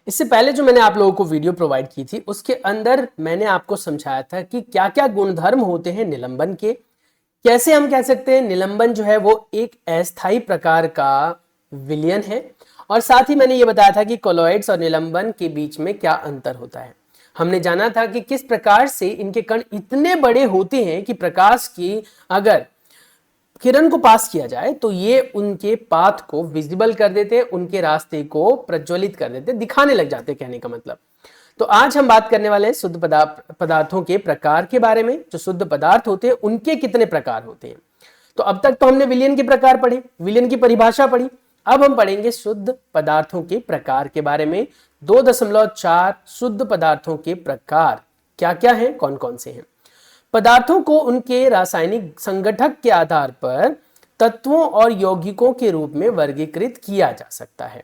इससे पहले जो मैंने आप लोगों को वीडियो प्रोवाइड की थी उसके अंदर मैंने आपको समझाया था कि क्या क्या गुणधर्म होते हैं निलंबन के। कैसे हम कह सकते हैं निलंबन जो है वो एक अस्थायी प्रकार का विलयन है, और साथ ही मैंने ये बताया था कि कोलॉइड्स और निलंबन के बीच में क्या अंतर होता है। हमने जाना था कि किस प्रकार से इनके कण इतने बड़े होते हैं कि प्रकाश की अगर किरण को पास किया जाए तो ये उनके पाथ को विजिबल कर देते हैं, उनके रास्ते को प्रज्वलित कर देते हैं, दिखाने लग जाते हैं, कहने का मतलब। तो आज हम बात करने वाले हैं शुद्ध पदार्थों के प्रकार के बारे में। जो शुद्ध पदार्थ होते हैं उनके कितने प्रकार होते हैं। तो अब तक तो हमने विलयन के प्रकार पढ़े, विलयन की परिभाषा पढ़ी। अब हम पढ़ेंगे शुद्ध पदार्थों के प्रकार के बारे में। 2.4 शुद्ध पदार्थों के प्रकार क्या क्या हैं, कौन कौन से हैं। पदार्थों को उनके रासायनिक संगठक के आधार पर तत्वों और यौगिकों के रूप में वर्गीकृत किया जा सकता है।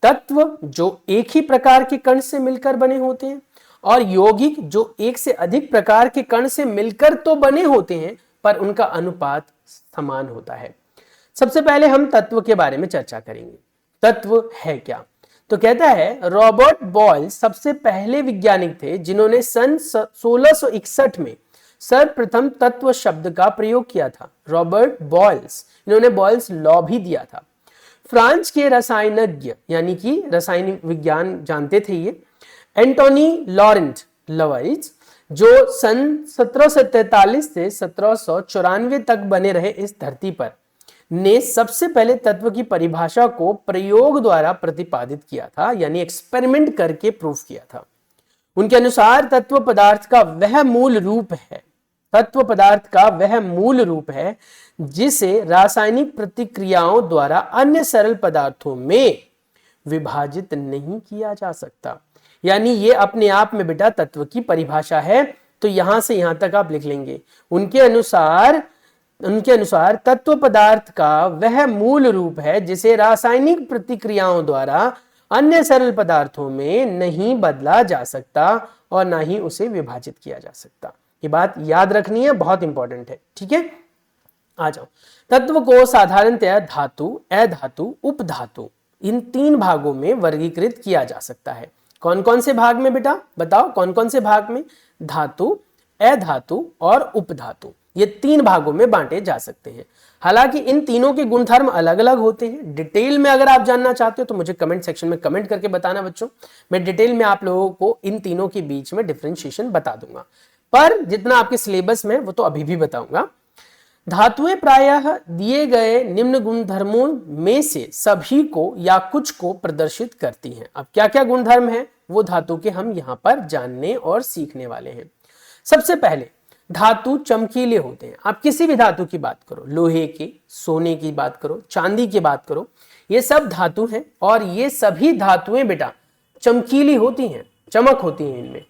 तत्व जो एक ही प्रकार के कण से मिलकर बने होते हैं, और यौगिक जो एक से अधिक प्रकार के कण से मिलकर तो बने होते हैं पर उनका अनुपात समान होता है। सबसे पहले हम तत्व के बारे में चर्चा करेंगे। तत्व है क्या? तो कहता है रॉबर्ट बॉयल सबसे पहले वैज्ञानिक थे जिन्होंने सन 1661 में सर्वप्रथम तत्व शब्द का प्रयोग किया था। रॉबर्ट बॉयल्स, इन्होंने बॉयल्स लॉ भी दिया था। फ्रांस के रसायनज्ञ यानी कि रसायनिक विज्ञान जानते थे ये एंटोनी लॉरेंट लवाइज, जो सन 1743 से 1794 तक बने रहे इस धरती पर, ने सबसे पहले तत्व की परिभाषा को प्रयोग द्वारा प्रतिपादित किया था, यानी एक्सपेरिमेंट करके प्रूफ किया था। उनके अनुसार तत्व पदार्थ का वह मूल रूप है, तत्व पदार्थ का वह मूल रूप है जिसे रासायनिक प्रतिक्रियाओं द्वारा अन्य सरल पदार्थों में विभाजित नहीं किया जा सकता। यानी ये अपने आप में बेटा तत्व की परिभाषा है। तो यहां से यहां तक आप लिख लेंगे। उनके अनुसार तत्व पदार्थ का वह मूल रूप है जिसे रासायनिक प्रतिक्रियाओं द्वारा अन्य सरल पदार्थों में नहीं बदला जा सकता और ना ही उसे विभाजित किया जा सकता। ये बात याद रखनी है, बहुत इंपॉर्टेंट है। ठीक है, आ जाओ। तत्व को साधारणतया धातु, अधातु, उपधातु इन 3 भागों में वर्गीकृत किया जा सकता है। कौन कौन से भाग में बेटा बताओ, कौन कौन से भाग में? धातु, अधातु और उपधातु, ये 3 भागों में बांटे जा सकते हैं। हालांकि इन तीनों के गुणधर्म अलग अलग होते हैं। डिटेल में अगर आप जानना चाहते हो तो मुझे कमेंट सेक्शन में कमेंट करके बताना बच्चों, मैं डिटेल में आप लोगों को इन तीनों के बीच में डिफरेंशिएशन बता दूंगा, पर जितना आपके सिलेबस में वो तो अभी भी बताऊंगा। धातुएं प्रायः दिए गए निम्न गुणधर्मों में से सभी को या कुछ को प्रदर्शित करती हैं। अब क्या क्या गुणधर्म है वो धातु के हम यहां पर जानने और सीखने वाले हैं। सबसे पहले धातु चमकीले होते हैं। आप किसी भी धातु की बात करो, लोहे के, सोने की बात करो, चांदी की बात करो, ये सब धातु हैं और ये सभी धातुएं बेटा चमकीली होती हैं, चमक होती हैं इनमें।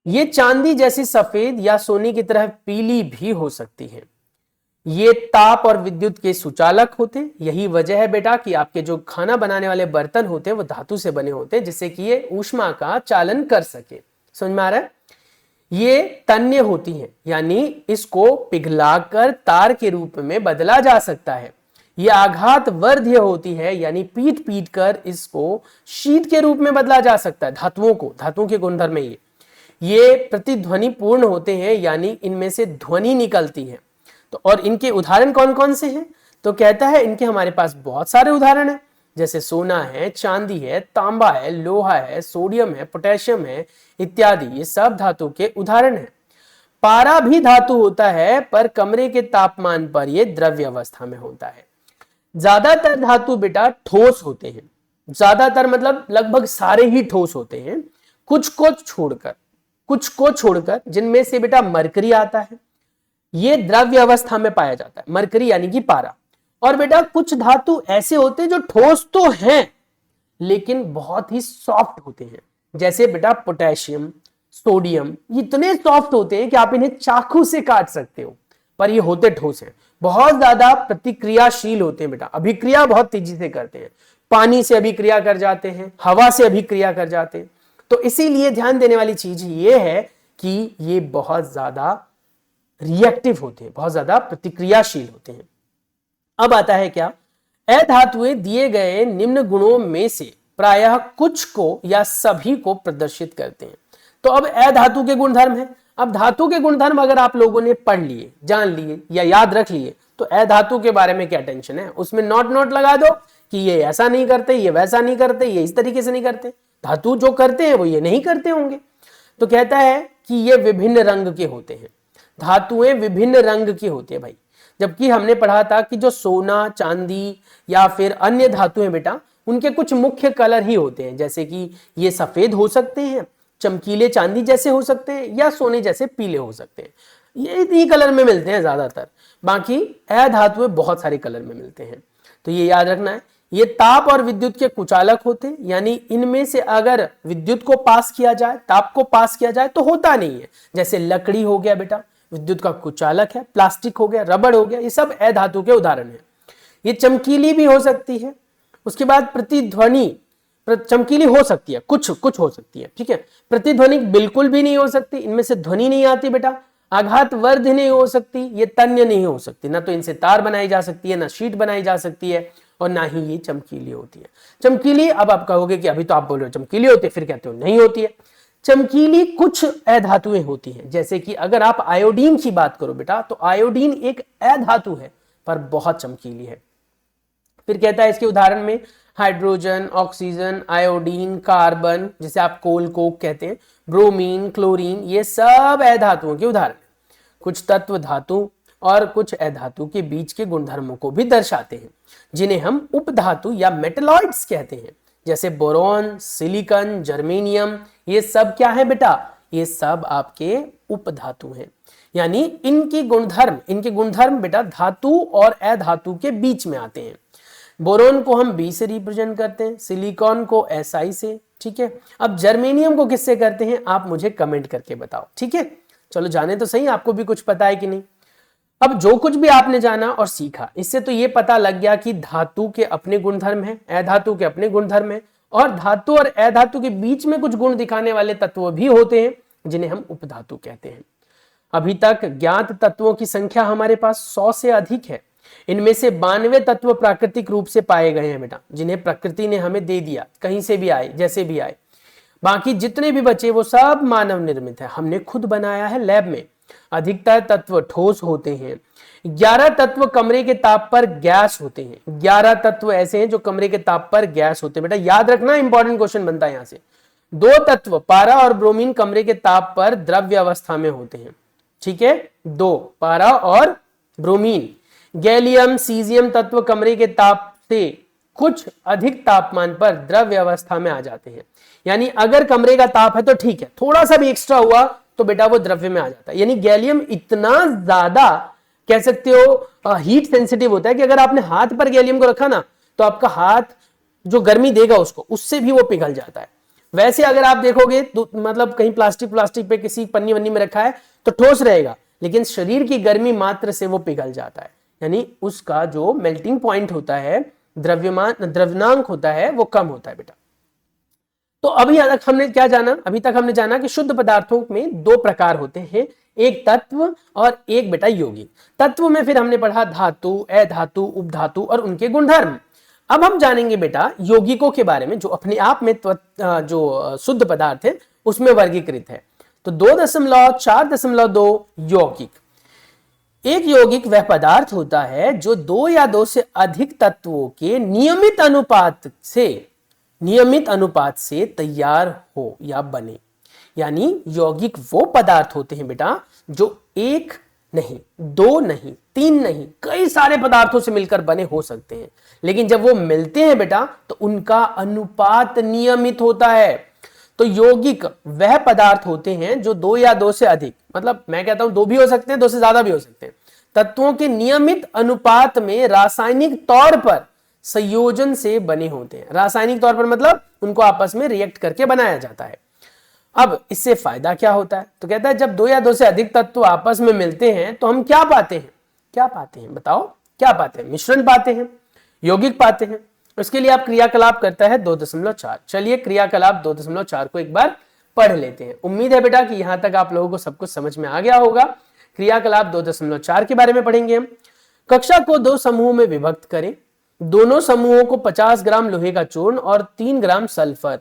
ये चांदी जैसी सफेद या सोने की तरह पीली भी हो सकती है। ये ताप और विद्युत के सुचालक होते हैं। यही वजह है बेटा कि आपके जो खाना बनाने वाले बर्तन होते हैं वो धातु से बने होते हैं, जिससे कि ये ऊष्मा का चालन कर सके। समझ में आ रहा है? ये तन्य होती हैं, यानी इसको पिघलाकर तार के रूप में बदला जा सकता है। ये आघात वर्ध्य होती है, यानी पीट पीट कर इसको शीत के रूप में बदला जा सकता है। धातुओं को, धातुओं के गुणधर्म में ये प्रतिध्वनि पूर्ण होते हैं, यानी इनमें से ध्वनि निकलती है। तो और इनके उदाहरण कौन कौन से हैं? तो कहता है इनके हमारे पास बहुत सारे उदाहरण हैं, जैसे सोना है, चांदी है, तांबा है, लोहा है, सोडियम है, पोटेशियम है इत्यादि। ये सब धातु के उदाहरण हैं। पारा भी धातु होता है, पर कमरे के तापमान पर यह द्रव्य अवस्था में होता है। ज्यादातर धातु बेटा ठोस होते हैं। ज्यादातर मतलब लगभग सारे ही ठोस होते हैं, कुछ को छोड़कर जिनमें से बेटा मरकरी आता है, ये द्रव्य अवस्था में पाया जाता है, मरकरी यानी कि पारा। और बेटा कुछ धातु ऐसे होते हैं जो ठोस तो हैं लेकिन बहुत ही सॉफ्ट होते हैं, जैसे बेटा पोटेशियम, सोडियम। इतने सॉफ्ट होते हैं कि आप इन्हें चाकू से काट सकते हो, पर ये होते ठोस हैं। बहुत ज्यादा प्रतिक्रियाशील होते हैं बेटा, अभिक्रिया बहुत तेजी से करते हैं। पानी से अभिक्रिया कर जाते हैं, हवा से अभिक्रिया कर जाते हैं। तो इसीलिए ध्यान देने वाली चीज ये है कि ये बहुत ज्यादा रिएक्टिव होते हैं, बहुत ज्यादा प्रतिक्रियाशील होते हैं। अब आता है क्या? अधातुएं दिए गए निम्न गुणों में से प्रायः कुछ को या सभी को प्रदर्शित करते हैं। तो अब अधातु के गुणधर्म है। अब धातु के गुणधर्म अगर आप लोगों ने पढ़ लिए, जान लिए या याद रख लिए, तो अधातु के बारे में क्या टेंशन है, उसमें नोट नोट लगा दो कि ये ऐसा नहीं करते, ये वैसा नहीं करते, ये इस तरीके से नहीं करते। धातु जो करते हैं वो ये नहीं करते होंगे। तो कहता है कि ये विभिन्न रंग के होते हैं, धातुएं विभिन्न रंग की होती है भाई। जबकि हमने पढ़ा था कि जो सोना, चांदी या फिर अन्य धातुएं बेटा, उनके कुछ मुख्य कलर ही होते हैं, जैसे कि ये सफेद हो सकते हैं, चमकीले चांदी जैसे हो सकते हैं, या सोने जैसे पीले हो सकते हैं। ये इतनी कलर में मिलते हैं ज्यादातर, बाकी अधातुएं बहुत सारे कलर में मिलते हैं। तो ये याद रखना है। ये ताप और विद्युत के कुचालक होते हैं, यानी इनमें से अगर विद्युत को पास किया जाए, ताप को पास किया जाए तो होता नहीं है। जैसे लकड़ी हो गया बेटा, विद्युत का कुचालक है, प्लास्टिक हो गया, रबड़ हो गया, ये सब अधातु के उदाहरण है। ये चमकीली भी हो सकती है। उसके बाद प्रतिध्वनि, चमकीली हो सकती है, कुछ कुछ हो सकती है, ठीक है। प्रतिध्वनिक बिल्कुल भी नहीं हो सकती, इनमें से ध्वनि नहीं आती बेटा। आघात वर्ध नहीं हो सकती, ये तन्य नहीं हो सकती, ना तो इनसे तार बनाई जा सकती है, ना शीट बनाई जा सकती है, और ना ही ये चमकीली होती है। चमकीली, अब आप कहोगे कि अभी तो आप बोल रहे हो चमकीली होती है, फिर कहते हो नहीं होती है। चमकीली कुछ अधातुएं होती हैं, जैसे कि अगर आप आयोडीन की बात करो बेटा, तो आयोडीन एक अधातु है पर बहुत चमकीली है। फिर कहता है इसके उदाहरण में हाइड्रोजन, ऑक्सीजन, आयोडीन, कार्बन, जिसे आप कोल कोक कहते हैं, ब्रोमीन, क्लोरीन, ये सब अधातुओं के उदाहरण हैं। कुछ तत्व धातु और कुछ अधातु के बीच के गुणधर्मों को भी दर्शाते हैं, जिन्हें हम उपधातु या मेटलॉइड्स कहते हैं, जैसे बोरॉन, सिलिकॉन, जर्मेनियम। ये सब क्या है बेटा, ये सब आपके उपधातु हैं। यानी इनके गुणधर्म बेटा धातु और अधातु के बीच में आते हैं। बोरोन को हम बी से रिप्रेजेंट करते हैं, सिलिकॉन को एसआई से, ठीक है। अब जर्मेनियम को किससे करते हैं, आप मुझे कमेंट करके बताओ, ठीक है। चलो जाने तो सही, आपको भी कुछ पता है कि नहीं। अब जो कुछ भी आपने जाना और सीखा, इससे तो ये पता लग गया कि धातु के अपने गुणधर्म हैं, अधातु के अपने गुणधर्म हैं, और धातु और अधातु के बीच में कुछ गुण दिखाने वाले तत्व भी होते हैं, जिन्हें हम उपधातु कहते हैं। अभी तक ज्ञात तत्वों की संख्या हमारे पास 100 से अधिक है। इनमें से 92 तत्व प्राकृतिक रूप से पाए गए हैं बेटा, जिन्हें प्रकृति ने हमें दे दिया, कहीं से भी आए, जैसे भी आए। बाकी जितने भी बचे वो सब मानव निर्मित है, हमने खुद बनाया है लैब में। अधिकतर तत्व ठोस होते हैं। 11 तत्व कमरे के ताप पर गैस होते हैं। 11 तत्व ऐसे हैं जो कमरे के ताप पर गैस होते हैं बेटा, याद रखना, इंपॉर्टेंट क्वेश्चन बनता है यहां से। 2 तत्व पारा और ब्रोमीन कमरे के ताप पर द्रव्य अवस्था में होते हैं, ठीक है। 2 पारा और ब्रोमीन। गैलियम, सीजियम तत्व कमरे के ताप से कुछ अधिक तापमान पर द्रव्य अवस्था में आ जाते हैं। यानी अगर कमरे का ताप है तो ठीक है, थोड़ा सा भी एक्स्ट्रा हुआ तो बेटा वो द्रव्य में आ जाता है। यानी गैलियम इतना ज्यादा कह सकते हो हीट सेंसिटिव होता है कि अगर आपने हाथ पर गैलियम को रखा ना, तो आपका हाथ जो गर्मी देगा उसको, उससे भी वो पिघल जाता है। वैसे अगर आप देखोगे तो मतलब कहीं प्लास्टिक पे किसी पन्नी वन्नी में रखा है तो ठोस रहेगा, लेकिन शरीर की गर्मी मात्र से वो पिघल जाता है। यानी उसका जो मेल्टिंग पॉइंट होता है, द्रव्यमांक होता है, वो कम होता है बेटा। तो अभी तक हमने क्या जाना, अभी तक हमने जाना कि शुद्ध पदार्थों में 2 प्रकार होते हैं, एक तत्व और एक बेटा यौगिक। तत्व में फिर हमने पढ़ा धातु, अधातु, उपधातु और उनके गुणधर्म। अब हम जानेंगे बेटा यौगिकों के बारे में, जो अपने आप में जो शुद्ध पदार्थ है उसमें वर्गीकृत है। तो 2.4.2 यौगिक। एक यौगिक वह पदार्थ होता है जो 2 या 2 से अधिक तत्वों के नियमित अनुपात से तैयार हो या बने। यानी यौगिक वो पदार्थ होते हैं बेटा जो 1 नहीं, 2 नहीं, 3 नहीं, कई सारे पदार्थों से मिलकर बने हो सकते हैं, लेकिन जब वो मिलते हैं बेटा तो उनका अनुपात नियमित होता है। तो यौगिक वह पदार्थ होते हैं जो 2 या 2 से अधिक, मतलब मैं कहता हूं 2 भी हो सकते हैं, 2 से ज्यादा भी हो सकते हैं, तत्वों के नियमित अनुपात में रासायनिक तौर पर संयोजन से बने होते हैं। रासायनिक तौर पर मतलब उनको आपस में रिएक्ट करके बनाया जाता है। अब इससे फायदा क्या होता है, तो कहता है जब 2 या 2 से अधिक तत्व आपस में मिलते हैं तो हम क्या पाते हैं, क्या पाते हैं बताओ, क्या पाते हैं, मिश्रण पाते हैं, यौगिक पाते हैं। उसके लिए आप क्रियाकलाप करता है 2.4। चलिए क्रियाकलाप 2.4 को एक बार पढ़ लेते हैं। उम्मीद है बेटा कि यहां तक आप लोगों को सब कुछ समझ में आ गया होगा। क्रियाकलाप 2.4 के बारे में पढ़ेंगे हम। कक्षा को 2 समूह में विभक्त करें दोनों समूहों को 50 ग्राम लोहे का चूर्ण और 3 ग्राम सल्फर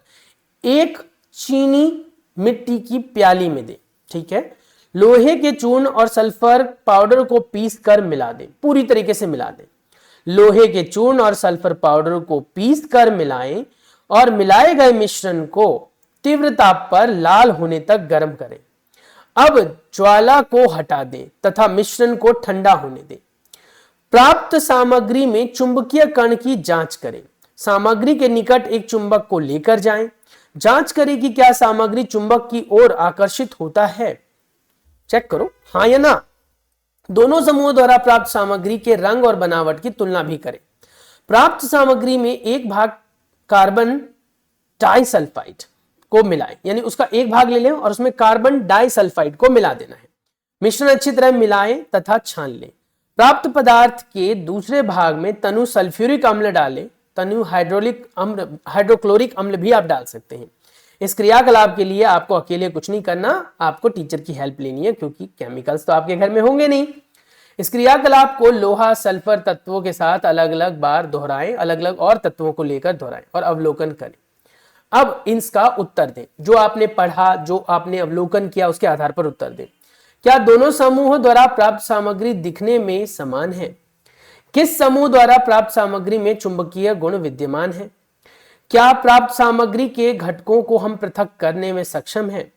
एक चीनी मिट्टी की प्याली में दे। ठीक है, लोहे के चूर्ण और सल्फर पाउडर को पीस कर मिला दे, पूरी तरीके से मिला दे। लोहे के चूर्ण और सल्फर पाउडर को पीस कर मिलाएं और मिलाए गए मिश्रण को तीव्र ताप पर लाल होने तक गर्म करें। अब ज्वाला को हटा दें तथा मिश्रण को ठंडा होने दें। प्राप्त सामग्री में चुंबकीय कण की जांच करें। सामग्री के निकट एक चुंबक को लेकर जाएं। जांच करें कि क्या सामग्री चुंबक की ओर आकर्षित होता है। चेक करो हाँ या ना। दोनों समूहों द्वारा प्राप्त सामग्री के रंग और बनावट की तुलना भी करें। प्राप्त सामग्री में एक भाग कार्बन डाइसल्फाइड को मिलाएं, यानी उसका एक भाग ले लें और उसमें कार्बन डाइसल्फाइड को मिला देना है। मिश्रण अच्छी तरह मिलाएं तथा छान लें। प्राप्त पदार्थ के दूसरे भाग में तनु सल्फ्यूरिक अम्ल डालें। तनु हाइड्रोक्लोरिक अम्ल भी आप डाल सकते हैं। इस क्रियाकलाप के लिए आपको अकेले कुछ नहीं करना, आपको टीचर की हेल्प लेनी है, क्योंकि केमिकल्स तो आपके घर में होंगे नहीं। इस क्रियाकलाप को लोहा सल्फर तत्वों के साथ अलग अलग बार दोहराएं, अलग अलग और तत्वों को लेकर दोहराएं और अवलोकन करें। अब इसका उत्तर दें। जो आपने पढ़ा, जो आपने अवलोकन किया, उसके आधार पर उत्तर दें। क्या दोनों समूहों द्वारा प्राप्त सामग्री दिखने में समान है? किस समूह द्वारा प्राप्त सामग्री में चुंबकीय गुण विद्यमान है? क्या प्राप्त सामग्री के घटकों को हम पृथक करने में सक्षम हैं?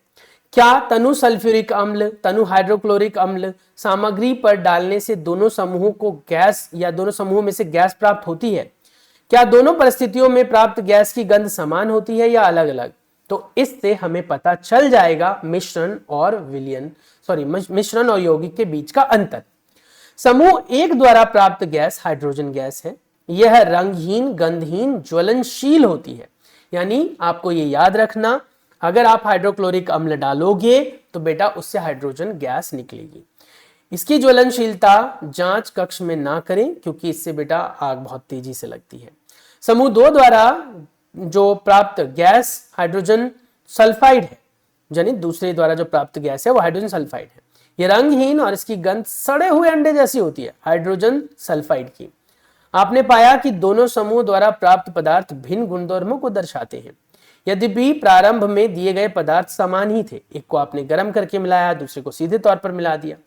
क्या तनु सल्फ्यूरिक अम्ल, तनु हाइड्रोक्लोरिक अम्ल सामग्री पर डालने से दोनों समूहों को गैस या दोनों समूहों में से गैस प्राप्त होती है? क्या दोनों परिस्थितियों में प्राप्त गैस की गंध समान होती है या अलग अलग? तो इससे हमें पता चल जाएगा मिश्रण और यौगिक के बीच का अंतर। समूह एक द्वारा प्राप्त गैस हाइड्रोजन गैस है। यह रंगहीन, गंधहीन, ज्वलनशील होती है। यानी आपको ये याद रखना, अगर आप हाइड्रोक्लोरिक अम्ल डालोगे तो बेटा उससे हाइड्रोजन गैस निकलेगी। इसकी ज्वलनशीलता जांच कक्ष में ना करें, क्योंकि इससे बेटा आग बहुत तेजी से लगती है। समूह 2 द्वारा जो प्राप्त गैस हाइड्रोजन सल्फाइड है, यानी दूसरे द्वारा जो प्राप्त गैस है वो हाइड्रोजन सल्फाइड है। यह रंगहीन और इसकी गंध सड़े हुए अंडे जैसी होती है, हाइड्रोजन सल्फाइड की। आपने पाया कि दोनों समूह द्वारा प्राप्त पदार्थ भिन्न गुणधर्मों को दर्शाते हैं। यद्यपि प्रारंभ में दिए गए पदार्थ समान ही थे, एक को आपने गर्म करके मिलाया, दूसरे को सीधे तौर पर मिला दिया।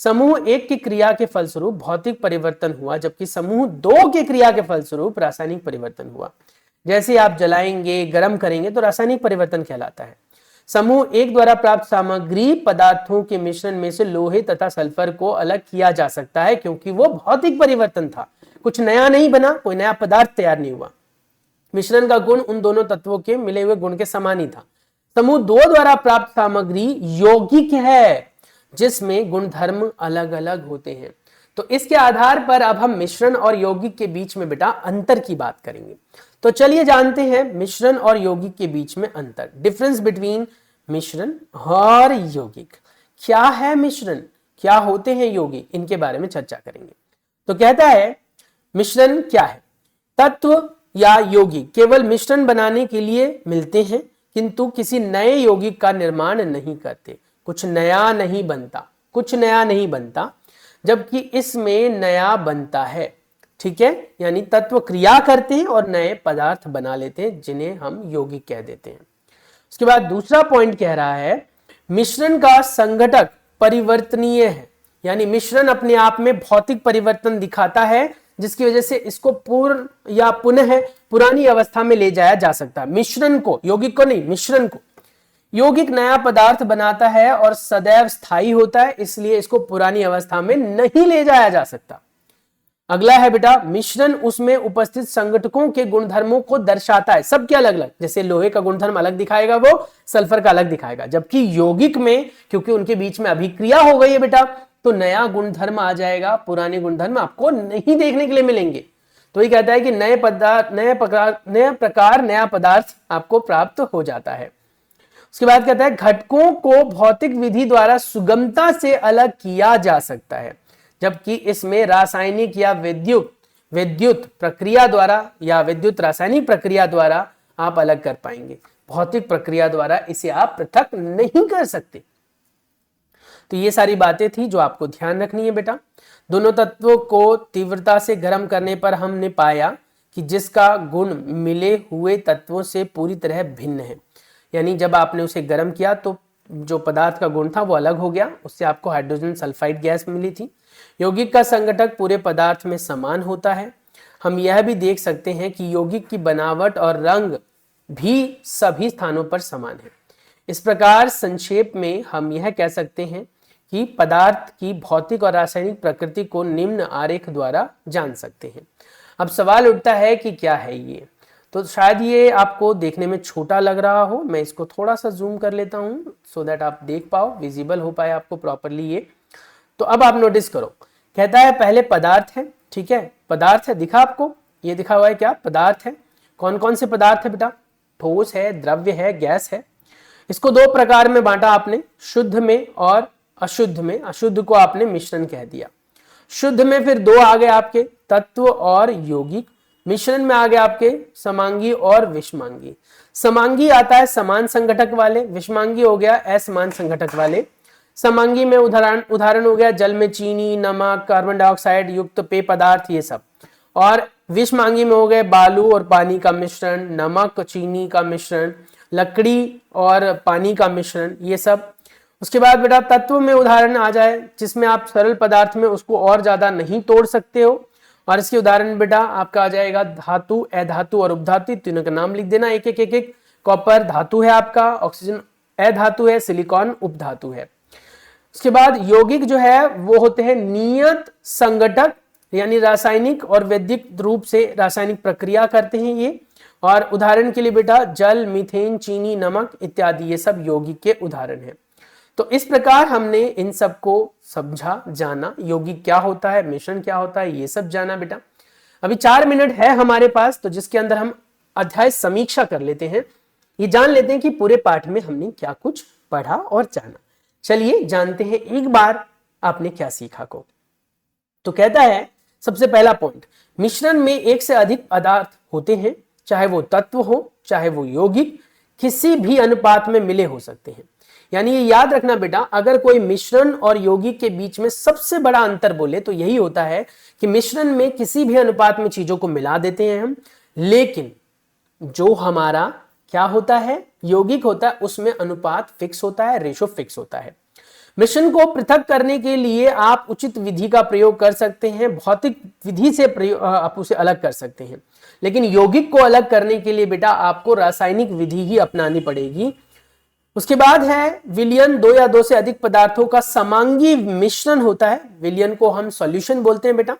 समूह 1 की क्रिया के फलस्वरूप भौतिक परिवर्तन हुआ, जबकि समूह 2 की क्रिया के फलस्वरूप रासायनिक परिवर्तन हुआ। जैसे आप जलाएंगे, गर्म करेंगे तो रासायनिक परिवर्तन कहलाता है। समूह 1 द्वारा प्राप्त सामग्री पदार्थों के मिश्रण में से लोहे तथा सल्फर को अलग किया जा सकता है, क्योंकि वो भौतिक परिवर्तन था, कुछ नया नहीं बना, कोई नया पदार्थ तैयार नहीं हुआ। मिश्रण का गुण उन दोनों तत्वों के मिले हुए गुण के समान ही था। समूह 2 द्वारा प्राप्त सामग्री यौगिक है, जिसमें गुणधर्म अलग अलग होते हैं। तो इसके आधार पर अब हम मिश्रण और यौगिक के बीच में बेटा अंतर की बात करेंगे। तो चलिए जानते हैं मिश्रण और यौगिक के बीच में अंतर। डिफरेंस बिटवीन मिश्रण और यौगिक। क्या है मिश्रण, क्या होते हैं यौगिक, इनके बारे में चर्चा करेंगे। तो कहता है मिश्रण क्या है? तत्व या यौगिक केवल मिश्रण बनाने के लिए मिलते हैं, किंतु किसी नए यौगिक का निर्माण नहीं करते। कुछ नया नहीं बनता, कुछ नया नहीं बनता, जबकि इसमें नया बनता है। ठीक है, यानी तत्व क्रिया करते हैं और नए पदार्थ बना लेते हैं, जिन्हें हम यौगिक कह देते हैं। उसके बाद दूसरा पॉइंट कह रहा है मिश्रण का संघटक परिवर्तनीय है, यानी मिश्रण अपने आप में भौतिक परिवर्तन दिखाता है, जिसकी वजह से इसको पूर्ण या पुनः पुरानी अवस्था में ले जाया जा सकता है। मिश्रण को, यौगिक को नहीं, मिश्रण को। यौगिक नया पदार्थ बनाता है और सदैव स्थायी होता है, इसलिए इसको पुरानी अवस्था में नहीं ले जाया जा सकता। अगला है बेटा मिश्रण उसमें उपस्थित संघटकों के गुणधर्मों को दर्शाता है, सबके अलग अलग। जैसे लोहे का गुणधर्म अलग दिखाएगा, वो सल्फर का अलग दिखाएगा, जबकि यौगिक में क्योंकि उनके बीच में अभिक्रिया हो गई है बेटा, तो नया गुणधर्म आ जाएगा, पुराने गुणधर्म आपको नहीं देखने के लिए मिलेंगे। तो ये कहता है कि नए प्रकार नया पदार्थ आपको प्राप्त हो जाता है। उसके बाद कहता है घटकों को भौतिक विधि द्वारा सुगमता से अलग किया जा सकता है, जबकि इसमें रासायनिक या विद्युत प्रक्रिया द्वारा या विद्युत रासायनिक प्रक्रिया द्वारा आप अलग कर पाएंगे। भौतिक प्रक्रिया द्वारा इसे आप पृथक नहीं कर सकते। तो ये सारी बातें थी जो आपको ध्यान रखनी है बेटा। दोनों तत्वों को तीव्रता से गर्म करने पर हमने पाया कि जिसका गुण मिले हुए तत्वों से पूरी तरह भिन्न है, यानी जब आपने उसे गर्म किया तो जो पदार्थ का गुण था वो अलग हो गया, उससे आपको हाइड्रोजन सल्फाइड गैस मिली थी। यौगिक का संघटक पूरे पदार्थ में समान होता है। हम यह भी देख सकते हैं कि यौगिक की बनावट और रंग भी सभी स्थानों पर समान है। इस प्रकार संक्षेप में हम यह कह सकते हैं कि पदार्थ की भौतिक और रासायनिक प्रकृति को निम्न आरेख द्वारा जान सकते हैं। अब सवाल उठता है कि क्या है ये, तो शायद ये आपको देखने में छोटा लग रहा हो, मैं इसको थोड़ा सा जूम कर लेता हूँ सो दैट आप देख पाओ, विजिबल हो पाए आपको प्रॉपरली ये। तो अब आप नोटिस करो, कहता है पहले पदार्थ है, ठीक है, पदार्थ है, दिखा आपको, ये दिखा हुआ है क्या, पदार्थ है। कौन कौन से पदार्थ है बेटा, ठोस है, द्रव्य है, गैस है। इसको दो प्रकार में बांटा आपने, शुद्ध में और अशुद्ध में। अशुद्ध को आपने मिश्रण कह दिया। शुद्ध में फिर दो आ गए आपके, तत्व और यौगिक। मिश्रण में आ गए आपके समांगी और विषमांगी। समांगी आता है समान संघटक वाले, विषमांगी हो गया असमान संघटक वाले। समांगी में उदाहरण हो गया जल में चीनी, नमक, कार्बन डाइऑक्साइड युक्त पेय पदार्थ, ये सब। और विषमांगी में हो गए बालू और पानी का मिश्रण, नमक चीनी का मिश्रण, लकड़ी और पानी का मिश्रण, ये सब। उसके बाद बेटा तत्व में उदाहरण आ जाए जिसमें आप सरल पदार्थ में उसको और ज्यादा नहीं तोड़ सकते हो, और इसके उदाहरण बेटा आपका आ जाएगा धातु, अधातु और उपधातु। तीनों का नाम लिख देना एक एक। कॉपर धातु है आपका, ऑक्सीजन अधातु है, सिलिकॉन उपधातु है। उसके बाद यौगिक जो है वो होते हैं नियत संघटक, यानी रासायनिक और वैद्युत रूप से रासायनिक प्रक्रिया करते हैं ये। और उदाहरण के लिए बेटा जल, मीथेन, चीनी, नमक इत्यादि, ये सब यौगिक के उदाहरण हैं। तो इस प्रकार हमने इन सब को समझा, जाना, यौगिक क्या होता है, मिश्रण क्या होता है, ये सब जाना बेटा। अभी 4 मिनट है हमारे पास, तो जिसके अंदर हम अध्याय समीक्षा कर लेते हैं, ये जान लेते हैं कि पूरे पाठ में हमने क्या कुछ पढ़ा और जाना। चलिए जानते हैं एक बार आपने क्या सीखा को। तो कहता है सबसे पहला पॉइंट, मिश्रण में एक से अधिक पदार्थ होते हैं, चाहे वो तत्व हो चाहे वो यौगिक, किसी भी अनुपात में मिले हो सकते हैं। यानी ये याद रखना बेटा, अगर कोई मिश्रण और यौगिक के बीच में सबसे बड़ा अंतर बोले तो यही होता है कि मिश्रण में किसी भी अनुपात में चीजों को मिला देते हैं हम, लेकिन जो हमारा क्या होता है, यौगिक होता है, उसमें अनुपात फिक्स होता है, रेशो फिक्स होता है। मिश्रण को पृथक करने के लिए आप उचित विधि का प्रयोग कर सकते हैं, भौतिक विधि से आप उसे अलग कर सकते हैं, लेकिन यौगिक को अलग करने के लिए बेटा आपको रासायनिक विधि ही अपनानी पड़ेगी। उसके बाद है विलयन, दो या दो से अधिक पदार्थों का समांगी मिश्रण होता है। विलयन को हम सॉल्यूशन बोलते हैं बेटा।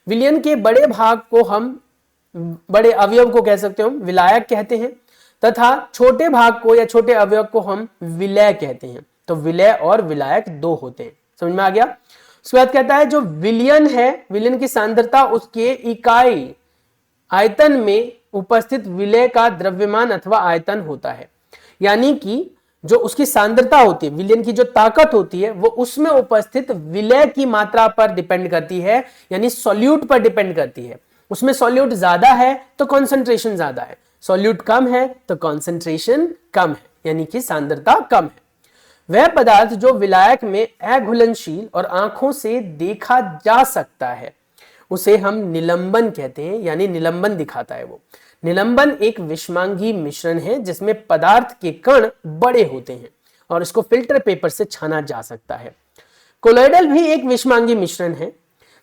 विलयन के बड़े भाग को हम, बड़े अवयव को कह सकते हो विलायक कहते हैं, तथा छोटे भाग को या छोटे अवयव को हम विलय कहते हैं। तो विलय और विलायक दो होते हैं, समझ में आ गया। उसके बाद कहता है जो विलयन है, विलयन की सांद्रता उसके इकाई आयतन में उपस्थित विलय का द्रव्यमान अथवा आयतन होता है। यानी कि जो उसकी सांद्रता होती है, विलयन की जो ताकत होती है, वो उसमें उपस्थित विलय की मात्रा पर डिपेंड करती है, यानी सॉल्यूट पर डिपेंड करती है। उसमें सॉल्यूट ज्यादा है तो कॉन्सेंट्रेशन ज्यादा है, सॉल्यूट कम है तो कॉन्सेंट्रेशन कम है, यानी कि सांद्रता कम है। वह पदार्थ जो विलायक में अघुलनशील और आंखों से देखा जा सकता है उसे हम निलंबन कहते हैं, यानी निलंबन दिखाता है वो। निलंबन एक विषमांगी मिश्रण है जिसमें पदार्थ के कण बड़े होते हैं और इसको फिल्टर पेपर से छाना जा सकता है। कोलोइडल भी एक विषमांगी मिश्रण है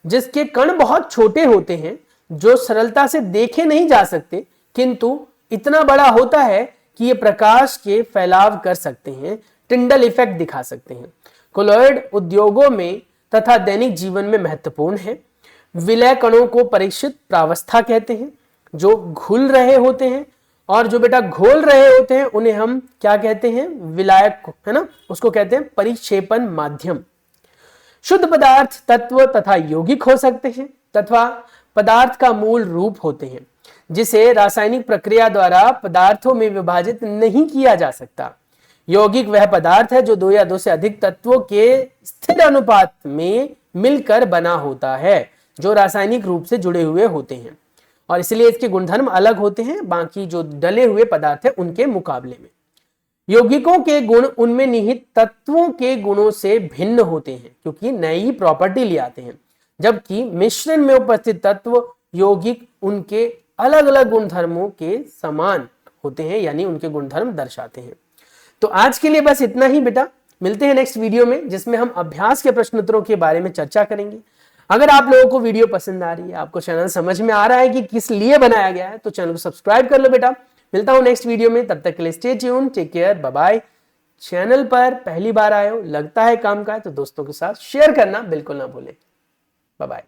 जिसके कण बहुत छोटे होते हैं, जो सरलता से देखे नहीं जा सकते, किंतु इतना बड़ा होता है कि ये प्रकाश के फैलाव कर सकते हैं, टिंडल इफेक्ट दिखा सकते हैं। कोलोइड उद्योगों में तथा दैनिक जीवन में महत्वपूर्ण है। विलय कणों को परीक्षित प्रावस्था कहते हैं, जो घुल रहे होते हैं, और जो बेटा घोल रहे होते हैं उन्हें हम क्या कहते हैं, विलायक को, है ना, उसको कहते हैं परिक्षेपण माध्यम। शुद्ध पदार्थ तत्व तथा यौगिक हो सकते हैं तथा पदार्थ का मूल रूप होते हैं, जिसे रासायनिक प्रक्रिया द्वारा पदार्थों में विभाजित नहीं किया जा सकता। यौगिक वह पदार्थ है जो दो या दो से अधिक तत्वों के स्थिर अनुपात में मिलकर बना होता है, जो रासायनिक रूप से जुड़े हुए होते हैं, और इसलिए इसके गुणधर्म अलग होते हैं बाकी जो डले हुए पदार्थ है उनके मुकाबले में। यौगिकों के गुण उनमें निहित तत्वों के गुणों से भिन्न होते हैं क्योंकि नई प्रॉपर्टी ले आते हैं, जबकि मिश्रण में उपस्थित तत्व यौगिक उनके अलग अलग गुणधर्मों के समान होते हैं, यानी उनके गुणधर्म दर्शाते हैं। तो आज के लिए बस इतना ही बेटा, मिलते हैं नेक्स्ट वीडियो में जिसमें हम अभ्यास के प्रश्न उत्तरों के बारे में चर्चा करेंगे। अगर आप लोगों को वीडियो पसंद आ रही है, आपको चैनल समझ में आ रहा है कि किस लिए बनाया गया है, तो चैनल को सब्सक्राइब कर लो बेटा। मिलता हूं नेक्स्ट वीडियो में, तब तक के लिए stay tune, take care, bye bye. Channel पर पहली बार आए हो, लगता है काम का है, तो दोस्तों के साथ शेयर करना बिल्कुल ना भूलें। Bye bye.